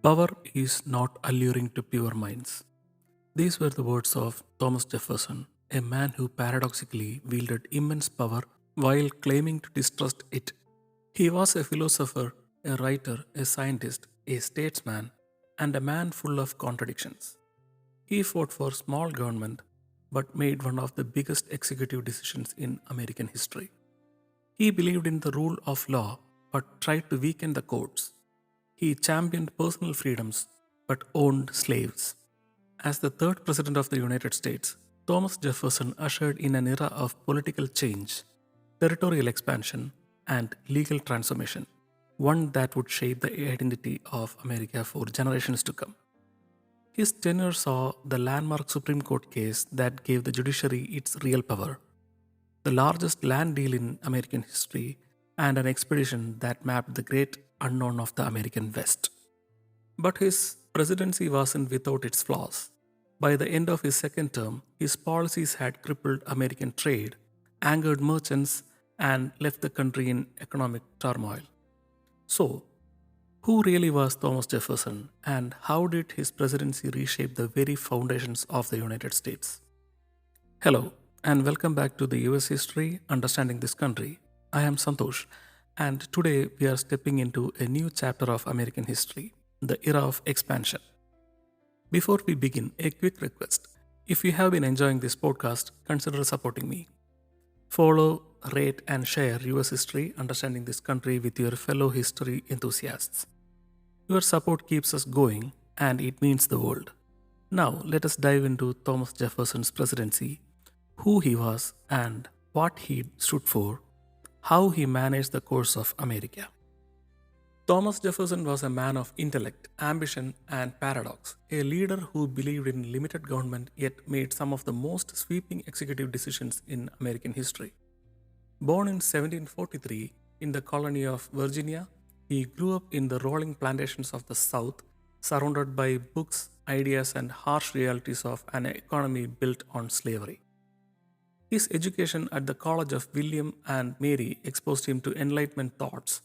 Power is not alluring to pure minds. These were the words of Thomas Jefferson, a man who paradoxically wielded immense power while claiming to distrust it. He was a philosopher, a writer, a scientist, a statesman, and a man full of contradictions. He fought for small government but made one of the biggest executive decisions in American history. He believed in the rule of law but tried to weaken the courts. He championed personal freedoms but owned slaves. As the third president of the United States, Thomas Jefferson ushered in an era of political change, territorial expansion, and legal transformation, one that would shape the identity of America for generations to come. His tenure saw the landmark Supreme Court case that gave the judiciary its real power, the largest land deal in American history, and an expedition that mapped the great unknown of the American West. But his presidency wasn't without its flaws. By the end of his second term, his policies had crippled American trade, angered merchants, and left the country in economic turmoil. So, who really was Thomas Jefferson, and how did his presidency reshape the very foundations of the United States? Hello, and welcome back to the US History Understanding This Country. I am Santosh, and today we are stepping into a new chapter of American history, the era of expansion. Before we begin, a quick request. If you have been enjoying this podcast, consider supporting me. Follow, rate, and share US History Understanding This Country with your fellow history enthusiasts. Your support keeps us going, and it means the world. Now, let us dive into Thomas Jefferson's presidency, who he was and what he stood for, how he managed the course of America. Thomas Jefferson was a man of intellect, ambition, and paradox, a leader who believed in limited government yet made some of the most sweeping executive decisions in American history. Born in 1743 in the colony of Virginia, he grew up in the rolling plantations of the South, surrounded by books, ideas, and harsh realities of an economy built on slavery. His education at the College of William and Mary exposed him to Enlightenment thoughts,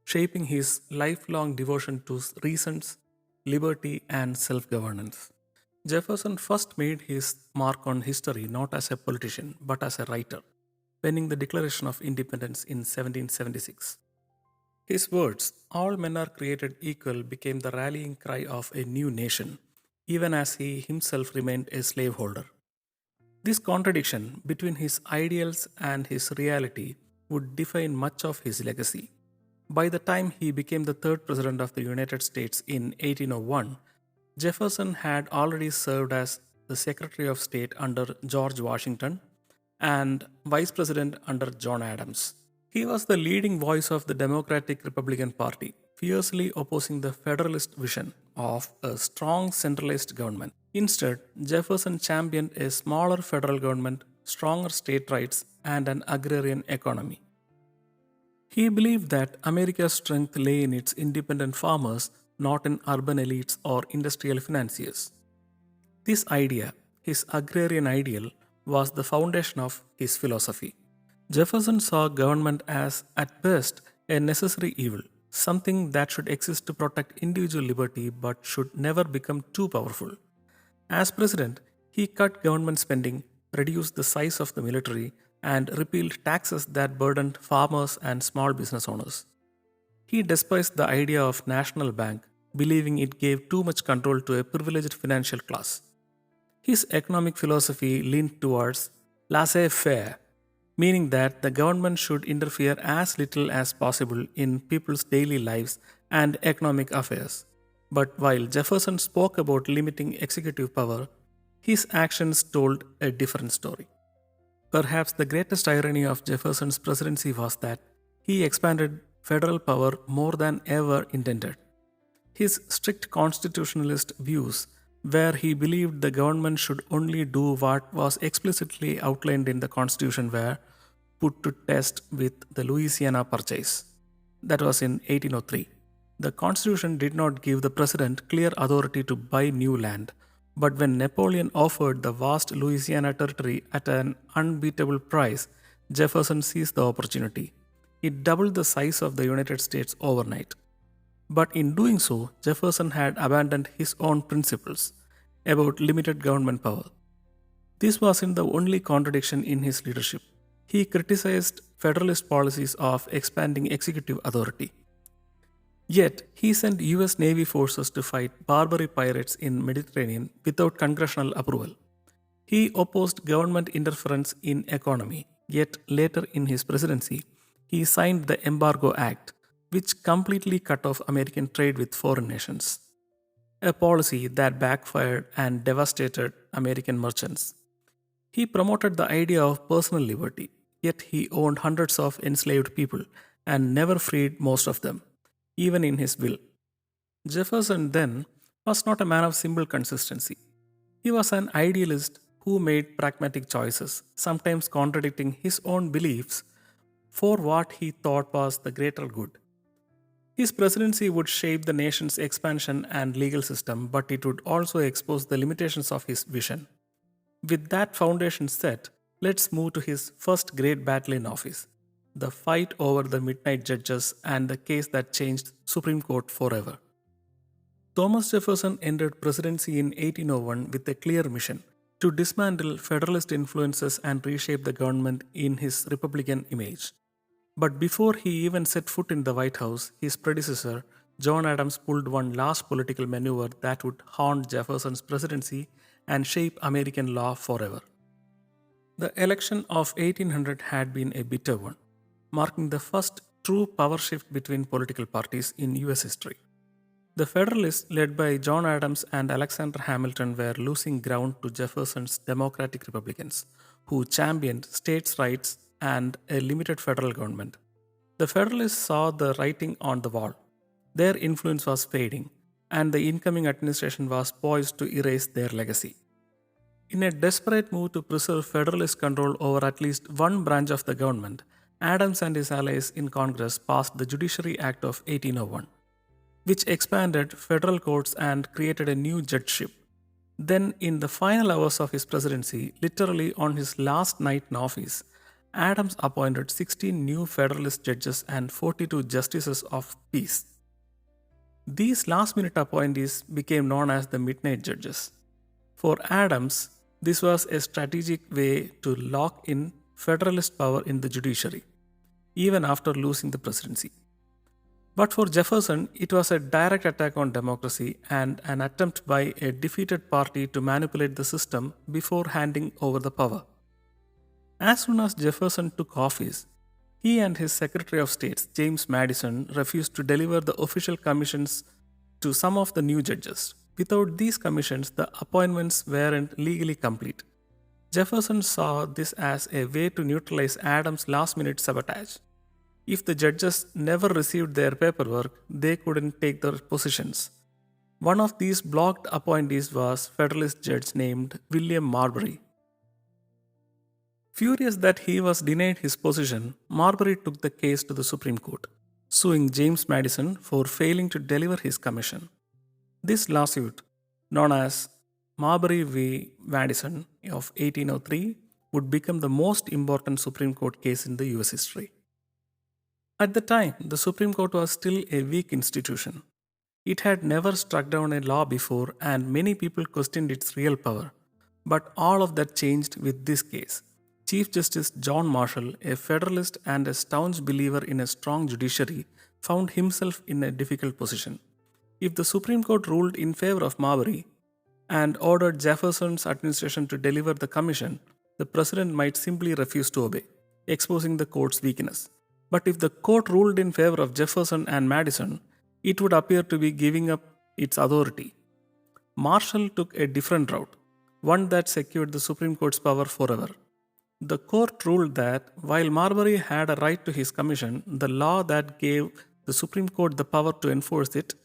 shaping his lifelong devotion to reasons, liberty, and self governance. Jefferson first made his mark on history not as a politician but as a writer, penning the Declaration of Independence in 1776. His words, "All men are created equal," became the rallying cry of a new nation, even as he himself remained a slaveholder. This contradiction between his ideals and his reality would define much of his legacy. By the time he became the third president of the United States in 1801, Jefferson had already served as the Secretary of State under George Washington and Vice President under John Adams. He was the leading voice of the Democratic Republican Party, fiercely opposing the Federalist vision of a strong centralized government. Instead, Jefferson championed a smaller federal government, stronger state rights, and an agrarian economy. He believed that America's strength lay in its independent farmers, not in urban elites or industrial financiers. This idea, his agrarian ideal, was the foundation of his philosophy. Jefferson saw government as, at best, a necessary evil, something that should exist to protect individual liberty but should never become too powerful. As president, he cut government spending, reduced the size of the military, and repealed taxes that burdened farmers and small business owners. He despised the idea of national bank, believing it gave too much control to a privileged financial class. His economic philosophy leaned towards laissez-faire, meaning that the government should interfere as little as possible in people's daily lives and economic affairs. But while Jefferson spoke about limiting executive power, his actions told a different story. Perhaps the greatest irony of Jefferson's presidency was that he expanded federal power more than ever intended. His strict constitutionalist views, where he believed the government should only do what was explicitly outlined in the Constitution, were put to test with the Louisiana Purchase. That was in 1803. The Constitution did not give the president clear authority to buy new land, but when Napoleon offered the vast Louisiana territory at an unbeatable price, Jefferson seized the opportunity. It doubled the size of the United States overnight. But in doing so, Jefferson had abandoned his own principles about limited government power. This wasn't the only contradiction in his leadership. He criticized Federalist policies of expanding executive authority. Yet, he sent US Navy forces to fight Barbary pirates in Mediterranean without congressional approval. He opposed government interference in economy, yet later in his presidency, he signed the Embargo Act, which completely cut off American trade with foreign nations, a policy that backfired and devastated American merchants. He promoted the idea of personal liberty, yet he owned hundreds of enslaved people and never freed most of them, even in his will. Jefferson then was not a man of simple consistency. He was an idealist who made pragmatic choices, sometimes contradicting his own beliefs for what he thought was the greater good. His presidency would shape the nation's expansion and legal system, but it would also expose the limitations of his vision. With that foundation set, let's move to his first great battle in office, the fight over the midnight judges and the case that changed Supreme Court forever. Thomas Jefferson entered presidency in 1801 with a clear mission to dismantle Federalist influences and reshape the government in his Republican image. But before he even set foot in the White House, his predecessor, John Adams, pulled one last political maneuver that would haunt Jefferson's presidency and shape American law forever. The election of 1800 had been a bitter one, marking the first true power shift between political parties in US history. The Federalists, led by John Adams and Alexander Hamilton, were losing ground to Jefferson's Democratic Republicans, who championed states' rights and a limited federal government. The Federalists saw the writing on the wall. Their influence was fading, and the incoming administration was poised to erase their legacy. In a desperate move to preserve Federalist control over at least one branch of the government, Adams and his allies in Congress passed the Judiciary Act of 1801, which expanded federal courts and created a new judgeship. Then, in the final hours of his presidency, literally on his last night in office, Adams appointed 16 new Federalist judges and 42 justices of peace. These last minute appointees became known as the Midnight Judges. For Adams, this was a strategic way to lock in Federalist power in the judiciary, even after losing the presidency. But for Jefferson, it was a direct attack on democracy and an attempt by a defeated party to manipulate the system before handing over the power. As soon as Jefferson took office, he and his Secretary of State, James Madison, refused to deliver the official commissions to some of the new judges. Without these commissions, the appointments weren't legally complete. Jefferson saw this as a way to neutralize Adams' last minute sabotage. If the judges never received their paperwork, they couldn't take their positions. One of these blocked appointees was Federalist judge named William Marbury. Furious that he was denied his position, Marbury took the case to the Supreme Court, suing James Madison for failing to deliver his commission. This lawsuit, known as Marbury v. Madison of 1803, would become the most important Supreme Court case in the US history. At the time, the Supreme Court was still a weak institution. It had never struck down a law before, and many people questioned its real power. But all of that changed with this case. Chief Justice John Marshall, a Federalist and a staunch believer in a strong judiciary, found himself in a difficult position. If the Supreme Court ruled in favor of Marbury and ordered Jefferson's administration to deliver the commission, the president might simply refuse to obey, exposing the court's weakness. But if the court ruled in favor of Jefferson and Madison, it would appear to be giving up its authority. Marshall took a different route, one that secured the Supreme Court's power forever. The court ruled that while Marbury had a right to his commission, the law that gave the Supreme Court the power to enforce it,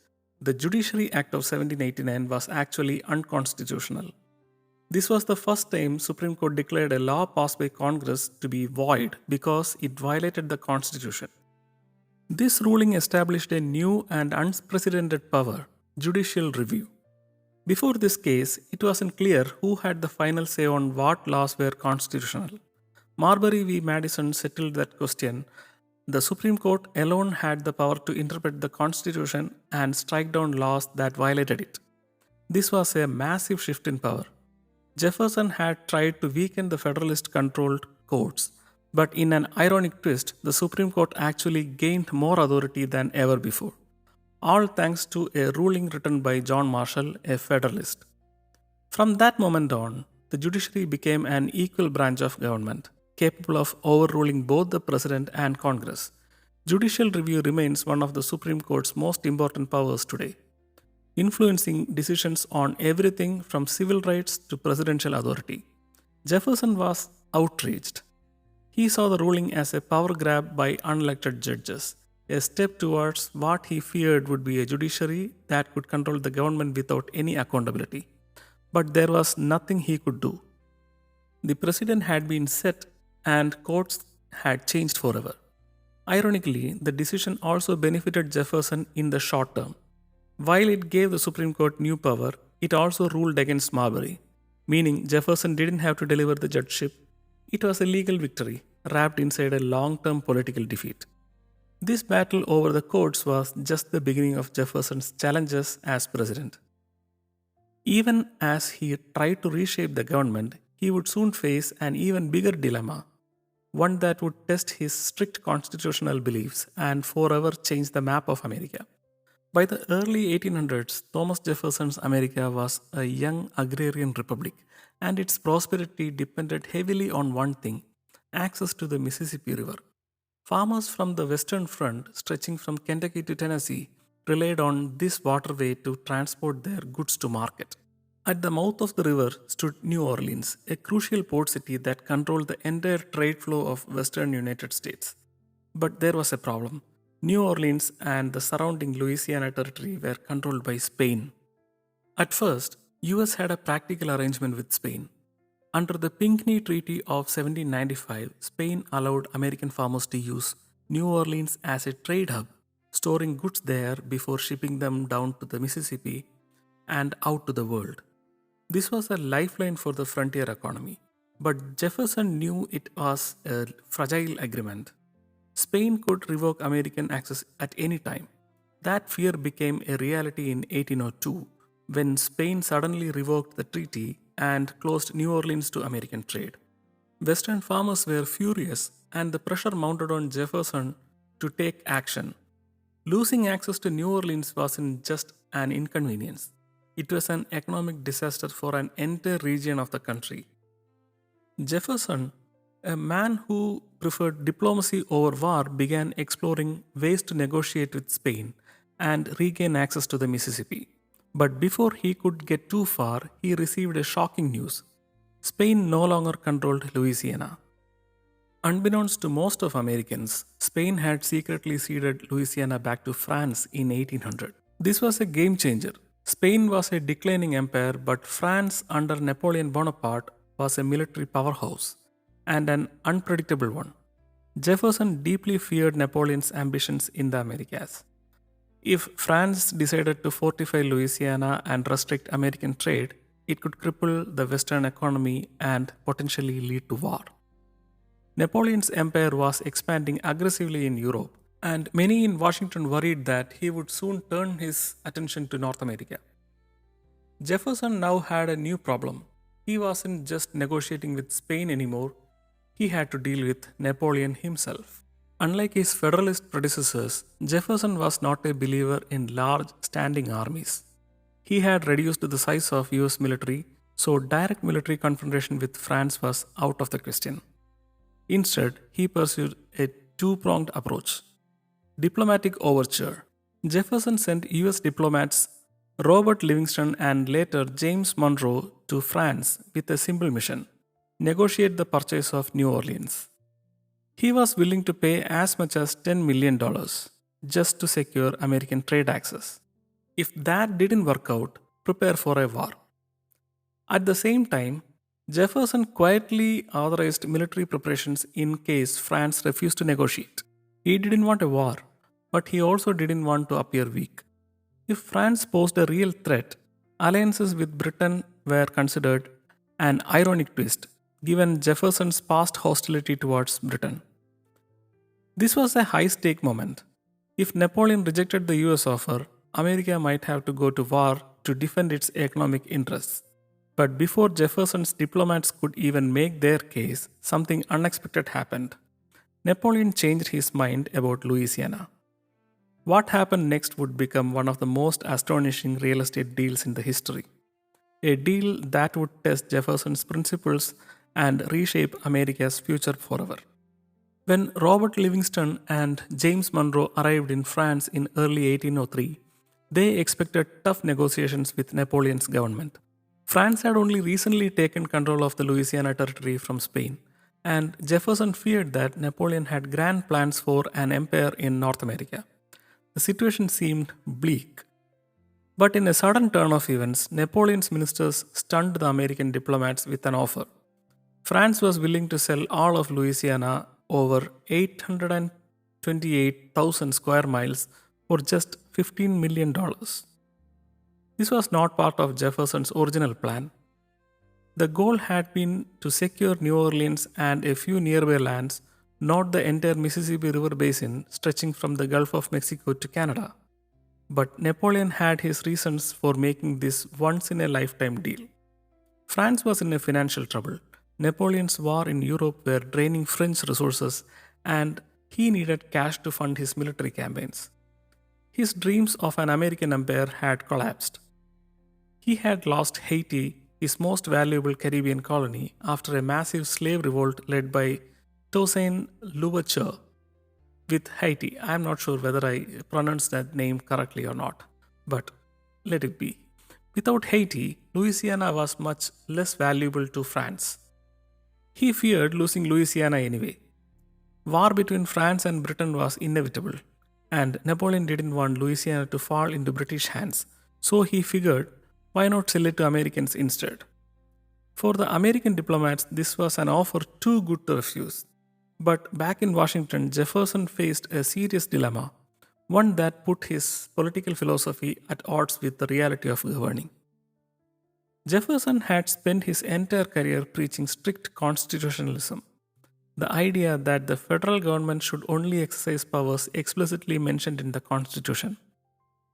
the Judiciary Act of 1789, was actually unconstitutional. This was the first time Supreme Court declared a law passed by Congress to be void because it violated the Constitution. This ruling established a new and unprecedented power, judicial review. Before this case, it wasn't clear who had the final say on what laws were constitutional. Marbury v. Madison settled that question The Supreme Court alone had the power to interpret the Constitution and strike down laws that violated it. This was a massive shift in power. Jefferson had tried to weaken the Federalist controlled courts, but in an ironic twist, the Supreme Court actually gained more authority than ever before, all thanks to a ruling written by John Marshall, a Federalist. From that moment on, the judiciary became an equal branch of government, capable of overruling both the President and Congress. Judicial review remains one of the Supreme Court's most important powers today, influencing decisions on everything from civil rights to presidential authority. Jefferson was outraged. He saw the ruling as a power grab by unelected judges, a step towards what he feared would be a judiciary that could control the government without any accountability. But there was nothing he could do. The precedent had been set and courts had changed forever. Ironically, the decision also benefited Jefferson in the short term. While it gave the Supreme Court new power, it also ruled against Marbury, meaning Jefferson didn't have to deliver the judgeship. It was a legal victory, wrapped inside a long term political defeat. This battle over the courts was just the beginning of Jefferson's challenges as president. Even as he tried to reshape the government, he would soon face an even bigger dilemma, one that would test his strict constitutional beliefs and forever change the map of America. By the early 1800s, Thomas Jefferson's America was a young agrarian republic, and its prosperity depended heavily on one thing: access to the Mississippi River. Farmers from the western front, stretching from Kentucky to Tennessee, relied on this waterway to transport their goods to market. At the mouth of the river stood New Orleans, a crucial port city that controlled the entire trade flow of western United States. But there was a problem. New Orleans and the surrounding Louisiana territory were controlled by Spain. At first, US had a practical arrangement with Spain. Under the Pinckney Treaty of 1795, Spain allowed American farmers to use New Orleans as a trade hub, storing goods there before shipping them down to the Mississippi and out to the world. This was a lifeline for the frontier economy, but Jefferson knew it was a fragile agreement. Spain could revoke American access at any time. That fear became a reality in 1802 when Spain suddenly revoked the treaty and closed New Orleans to American trade. Western farmers were furious, and the pressure mounted on Jefferson to take action. Losing access to New Orleans wasn't just an inconvenience, it was an economic disaster for an entire region of the country. Jefferson, a man who preferred diplomacy over war, began exploring ways to negotiate with Spain and regain access to the Mississippi. But before he could get too far, he received a shocking news. Spain no longer controlled Louisiana. Unbeknownst to most of Americans, Spain had secretly ceded Louisiana back to France in 1800. This was a game changer. Spain was a declining empire, but France under Napoleon Bonaparte was a military powerhouse, and an unpredictable one. Jefferson deeply feared Napoleon's ambitions in the Americas. If France decided to fortify Louisiana and restrict American trade, it could cripple the Western economy and potentially lead to war. Napoleon's empire was expanding aggressively in Europe, and many in Washington worried that he would soon turn his attention to North America. Jefferson now had a new problem. He wasn't just negotiating with Spain anymore, he had to deal with Napoleon himself. Unlike his Federalist predecessors, Jefferson was not a believer in large standing armies. He had reduced the size of US military, so direct military confrontation with France was out of the question. Instead, he pursued a two-pronged approach. Diplomatic overture. Jefferson sent US diplomats Robert Livingston and later James Monroe to France with a simple mission: negotiate the purchase of New Orleans. He was willing to pay as much as $10 million just to secure American trade access. If that didn't work out, prepare for a war. At the same time, Jefferson quietly authorized military preparations in case France refused to negotiate. He didn't want a war, but he also didn't want to appear weak. If France posed a real threat, alliances with Britain were considered, an ironic twist given Jefferson's past hostility towards Britain. This was a high stake moment. If Napoleon rejected the US offer, America might have to go to war to defend its economic interests. But before Jefferson's diplomats could even make their case, something unexpected happened. Napoleon changed his mind about Louisiana. What happened next would become one of the most astonishing real estate deals in the history. A deal that would test Jefferson's principles and reshape America's future forever. When Robert Livingston and James Monroe arrived in France in early 1803, they expected tough negotiations with Napoleon's government. France had only recently taken control of the Louisiana Territory from Spain, and Jefferson feared that Napoleon had grand plans for an empire in North America. The situation seemed bleak. But in a sudden turn of events, Napoleon's ministers stunned the American diplomats with an offer. France was willing to sell all of Louisiana, over 828,000 square miles, for just $15 million. This was not part of Jefferson's original plan. The goal had been to secure New Orleans and a few nearby lands, not the entire Mississippi River basin stretching from the Gulf of Mexico to Canada. But Napoleon had his reasons for making this once in a lifetime deal. France was in a financial trouble. Napoleon's war in Europe were draining French resources, and he needed cash to fund his military campaigns. His dreams of an American empire had collapsed. He had lost Haiti, his most valuable Caribbean colony, after a massive slave revolt led by Toussaint Louverture with Haiti. I'm not sure whether I pronounced that name correctly or not, but let it be. Without Haiti, Louisiana was much less valuable to France. He feared losing Louisiana anyway. War between France and Britain was inevitable, and Napoleon didn't want Louisiana to fall into British hands, so he figured, why not sell it to Americans instead? For the American diplomats, this was an offer too good to refuse. But back in Washington, Jefferson faced a serious dilemma, one that put his political philosophy at odds with the reality of governing. Jefferson had spent his entire career preaching strict constitutionalism, the idea that the federal government should only exercise powers explicitly mentioned in the Constitution.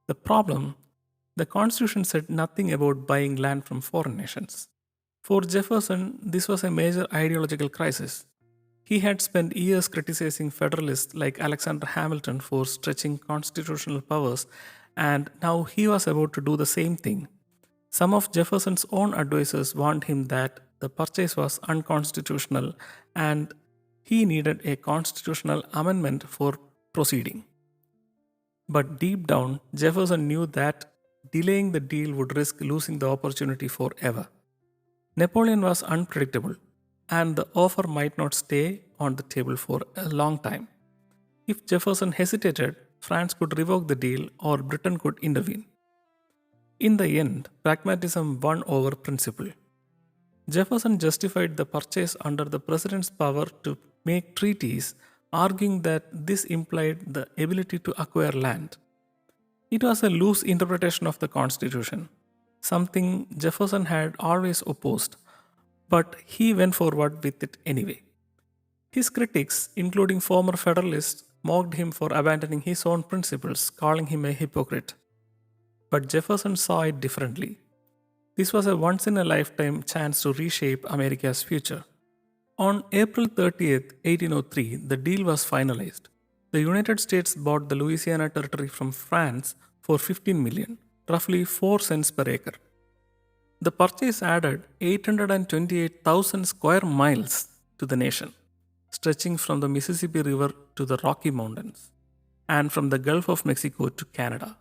The problem, the Constitution said nothing about buying land from foreign nations. For Jefferson, this was a major ideological crisis. He had spent years criticizing Federalists like Alexander Hamilton for stretching constitutional powers, and now he was about to do the same thing. Some of Jefferson's own advisors warned him that the purchase was unconstitutional and he needed a constitutional amendment for proceeding. But deep down, Jefferson knew that delaying the deal would risk losing the opportunity forever. Napoleon was unpredictable, and the offer might not stay on the table for a long time. If Jefferson hesitated, France could revoke the deal or Britain could intervene. In the end, pragmatism won over principle. Jefferson justified the purchase under the president's power to make treaties, arguing that this implied the ability to acquire land. It was a loose interpretation of the Constitution, something Jefferson had always opposed, but he went forward with it anyway. His critics, including former Federalists, mocked him for abandoning his own principles, calling him a hypocrite. But Jefferson saw it differently. This was a once in a lifetime chance to reshape America's future. On April 30th, 1803, the deal was finalized. The United States bought the Louisiana Territory from France for $15 million, roughly 4 cents per acre. The purchase added 828,000 square miles to the nation, stretching from the Mississippi River to the Rocky Mountains, and from the Gulf of Mexico to Canada.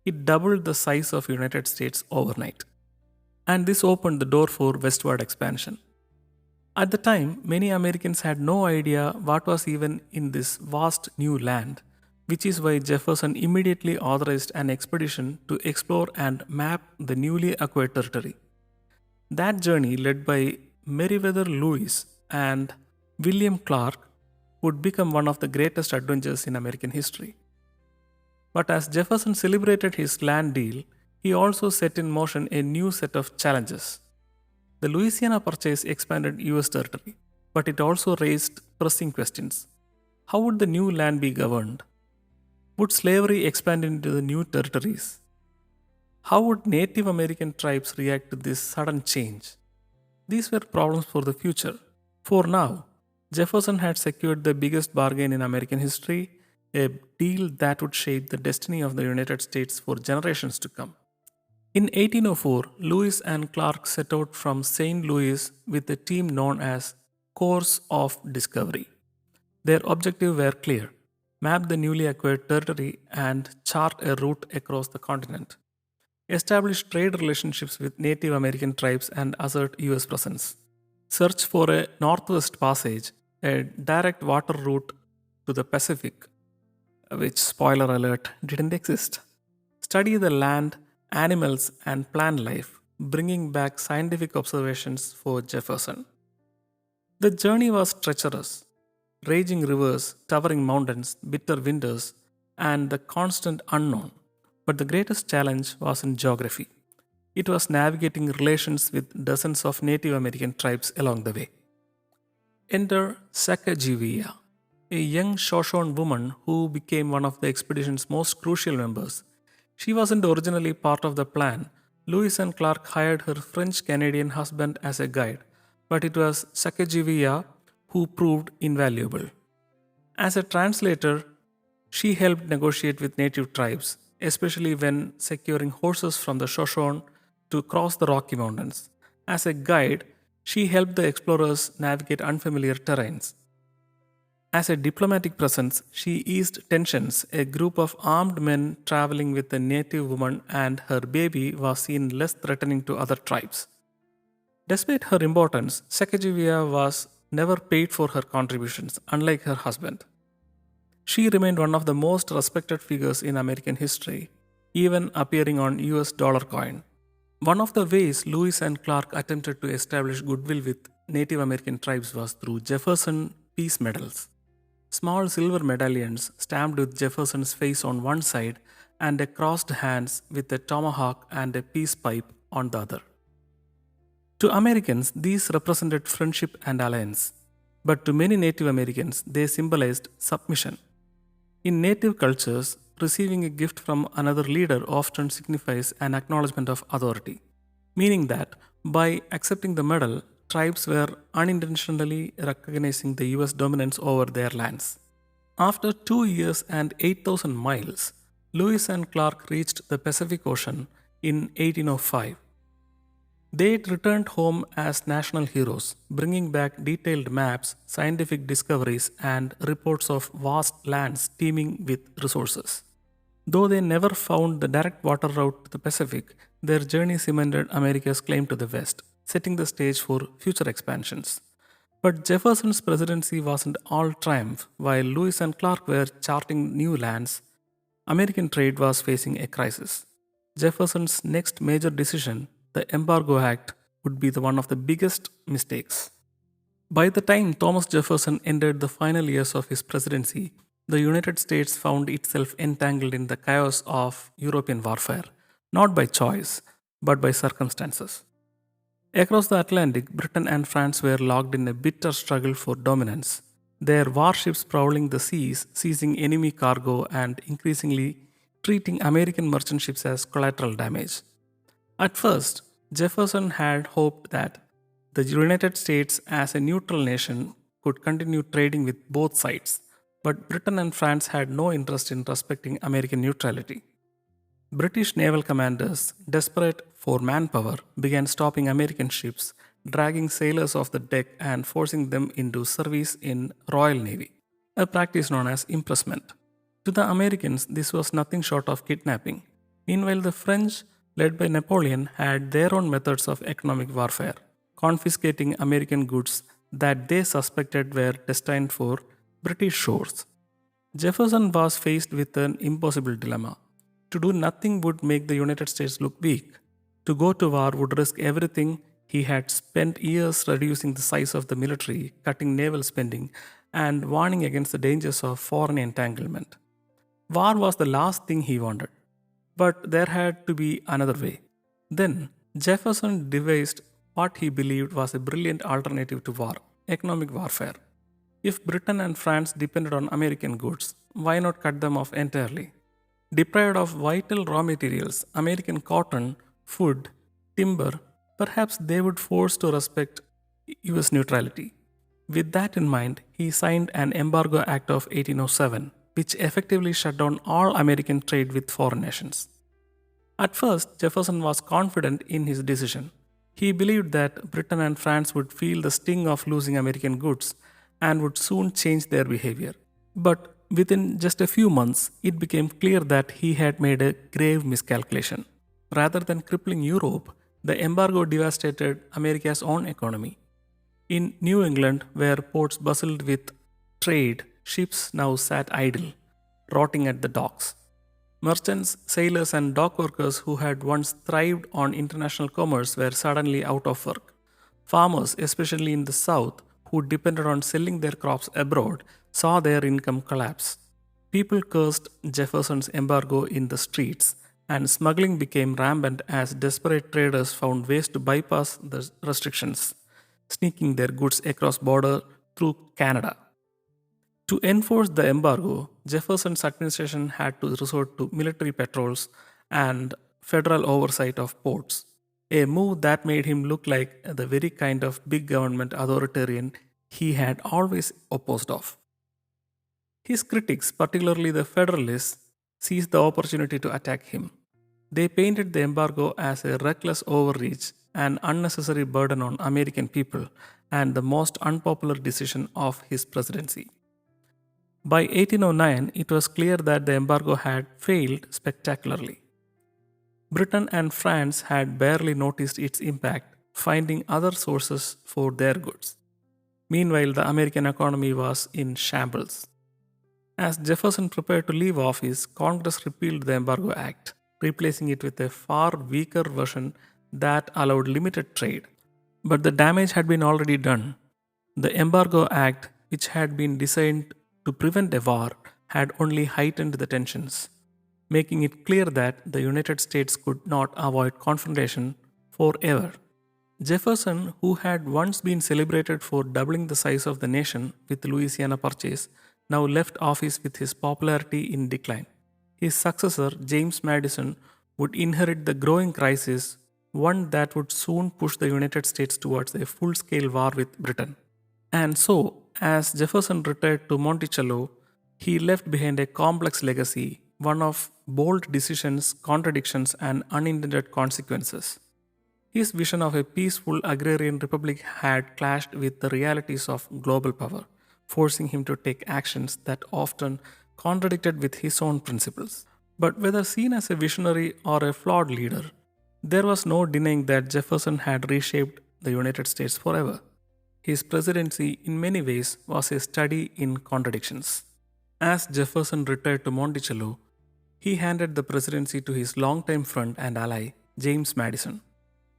It doubled the size of the United States overnight. And this opened the door for westward expansion. At the time, many Americans had no idea what was even in this vast new land, which is why Jefferson immediately authorized an expedition to explore and map the newly acquired territory. That journey, led by Meriwether Lewis and William Clark, would become one of the greatest adventures in American history. But as Jefferson celebrated his land deal, he also set in motion a new set of challenges. The Louisiana Purchase expanded US territory, but it also raised pressing questions. How would the new land be governed? Would slavery expand into the new territories? How would Native American tribes react to this sudden change? These were problems for the future. For now, Jefferson had secured the biggest bargain in American history, a deal that would shape the destiny of the United States for generations to come. In 1804, Lewis and Clark set out from St. Louis with a team known as Corps of Discovery. Their objectives were clear: map the newly acquired territory and chart a route across the continent, establish trade relationships with Native American tribes and assert US presence, search for a northwest passage, a direct water route to the Pacific, which, spoiler alert, didn't exist, study the land, animals, and plant life, bringing back scientific observations for Jefferson. The journey was treacherous: raging rivers, towering mountains, bitter winters, and the constant unknown. But the greatest challenge was in geography. It was navigating relations with dozens of Native American tribes along the way. Enter Sacagawea, a young Shoshone woman who became one of the expedition's most crucial members. She wasn't originally part of the plan. Lewis and Clark hired her French Canadian husband as a guide, but it was Sacagawea who proved invaluable. As a translator, she helped negotiate with native tribes, especially when securing horses from the Shoshone to cross the Rocky Mountains. As a guide, she helped the explorers navigate unfamiliar terrains. As a diplomatic presence, she eased tensions. A group of armed men traveling with a native woman and her baby was seen less threatening to other tribes. Despite her importance, Sacagawea was never paid for her contributions, unlike her husband. She remained one of the most respected figures in American history, even appearing on US dollar coin. One of the ways Lewis and Clark attempted to establish goodwill with Native American tribes was through Jefferson Peace Medals. Small silver medallions stamped with Jefferson's face on one side and a crossed hands with a tomahawk and a peace pipe on the other. To Americans, these represented friendship and alliance, but to many Native Americans, they symbolized submission. In Native cultures, receiving a gift from another leader often signifies an acknowledgement of authority, meaning that by accepting the medal, tribes were unintentionally recognizing the US dominance over their lands. After 2 years and 8,000 miles, Lewis and Clark reached the Pacific Ocean in 1805. They returned home as national heroes, bringing back detailed maps, scientific discoveries, and reports of vast lands teeming with resources. Though they never found the direct water route to the Pacific, their journey cemented America's claim to the West, setting the stage for future expansions. But Jefferson's presidency wasn't all triumph. While Lewis and Clark were charting new lands, American trade was facing a crisis. Jefferson's next major decision, the Embargo Act, would be one of the biggest mistakes. By the time Thomas Jefferson entered the final years of his presidency, the United States found itself entangled in the chaos of European warfare, not by choice, but by circumstances. Across the Atlantic, Britain and France were locked in a bitter struggle for dominance, their warships prowling the seas, seizing enemy cargo, and increasingly treating American merchant ships as collateral damage. At first, Jefferson had hoped that the United States, as a neutral nation, could continue trading with both sides, but Britain and France had no interest in respecting American neutrality. British naval commanders, desperate for manpower, began stopping American ships, dragging sailors off the deck and forcing them into service in Royal Navy, a practice known as impressment. To the Americans, this was nothing short of kidnapping. Meanwhile, the French, led by Napoleon, had their own methods of economic warfare, confiscating American goods that they suspected were destined for British shores. Jefferson was faced with an impossible dilemma. To do nothing would make the United States look weak. To go to war would risk everything. He had spent years reducing the size of the military, cutting naval spending, and warning against the dangers of foreign entanglement. War was the last thing he wanted. But there had to be another way. Then, Jefferson devised what he believed was a brilliant alternative to war: economic warfare. If Britain and France depended on American goods, why not cut them off entirely? Deprived of vital raw materials, American cotton, food, timber, perhaps they would force to respect US neutrality. With that in mind, he signed an Embargo Act of 1807, which effectively shut down all American trade with foreign nations. At first, Jefferson was confident in his decision. He believed that Britain and France would feel the sting of losing American goods and would soon change their behavior. But within just a few months, it became clear that he had made a grave miscalculation. Rather than crippling Europe, the embargo devastated America's own economy. In New England, where ports bustled with trade, ships now sat idle, rotting at the docks. Merchants, sailors, and dock workers who had once thrived on international commerce were suddenly out of work. Farmers, especially in the South, who depended on selling their crops abroad, saw their income collapse. People cursed Jefferson's embargo in the streets, and smuggling became rampant as desperate traders found ways to bypass the restrictions, sneaking their goods across border through Canada. To enforce the embargo, Jefferson's administration had to resort to military patrols and federal oversight of ports, a move that made him look like the very kind of big government authoritarian he had always opposed of. His critics, particularly the Federalists, seized the opportunity to attack him. They painted the embargo as a reckless overreach, an unnecessary burden on American people, and the most unpopular decision of his presidency. By 1809, it was clear that the embargo had failed spectacularly. Britain and France had barely noticed its impact, finding other sources for their goods. Meanwhile, the American economy was in shambles. As Jefferson prepared to leave office, Congress repealed the Embargo Act, replacing it with a far weaker version that allowed limited trade. But the damage had been already done. The Embargo Act, which had been designed to prevent a war, had only heightened the tensions, making it clear that the United States could not avoid confrontation forever. Jefferson, who had once been celebrated for doubling the size of the nation with Louisiana Purchase, now left office with his popularity in decline. His successor, James Madison, would inherit the growing crisis, one that would soon push the United States towards a full scale war with Britain. And so, as Jefferson retired to Monticello, he left behind a complex legacy, one of bold decisions, contradictions, and unintended consequences. His vision of a peaceful agrarian republic had clashed with the realities of global power, forcing him to take actions that often contradicted with his own principles. But whether seen as a visionary or a flawed leader, there was no denying that Jefferson had reshaped the United States forever. His presidency, in many ways, was a study in contradictions. As Jefferson retired to Monticello, he handed the presidency to his longtime friend and ally, James Madison.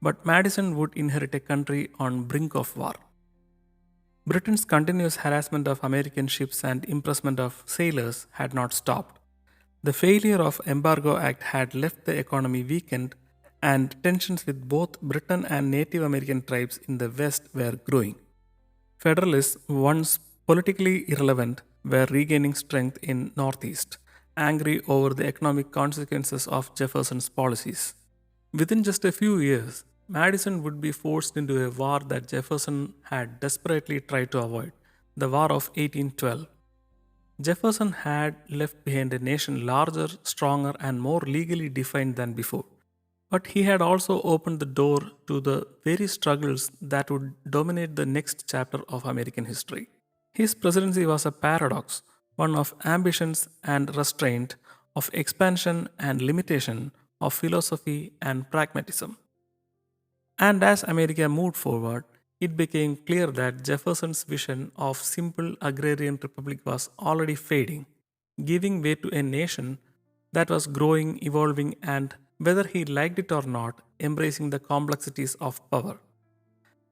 But Madison would inherit a country on brink of war. Britain's continuous harassment of American ships and imprisonment of sailors had not stopped. The failure of Embargo Act had left the economy weakened, and tensions with both Britain and Native American tribes in the West were growing. Federalists, once politically irrelevant, were regaining strength in Northeast, angry over the economic consequences of Jefferson's policies. Within just a few years, Madison would be forced into a war that Jefferson had desperately tried to avoid, the War of 1812. Jefferson had left behind a nation larger, stronger, and more legally defined than before. But he had also opened the door to the very struggles that would dominate the next chapter of American history. His presidency was a paradox, one of ambitions and restraint, of expansion and limitation, of philosophy and pragmatism. And as America moved forward, it became clear that Jefferson's vision of simple agrarian republic was already fading, giving way to a nation that was growing, evolving, and whether he liked it or not, embracing the complexities of power.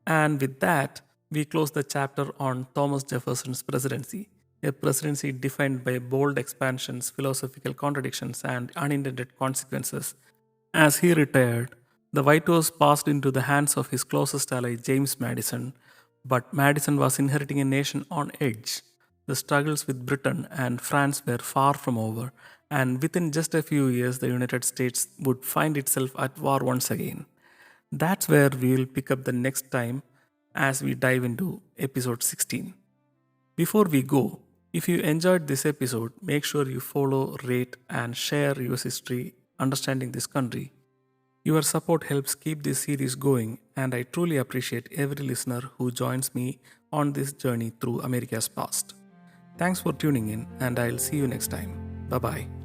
And with that, we close the chapter on Thomas Jefferson's presidency, a presidency defined by bold expansions, philosophical contradictions, and unintended consequences. As he retired, the White House passed into the hands of his closest ally, James Madison, But Madison was inheriting a nation on edge. The struggles with Britain and France were far from over, and within just a few years, the United States would find itself at war once again. That's where we will pick up the next time as we dive into episode 16. Before we go, if you enjoyed this episode, make sure you follow, rate, and share US history, understanding this country. Your support helps keep this series going, and I truly appreciate every listener who joins me on this journey through America's past. Thanks for tuning in, and I'll see you next time. Bye bye.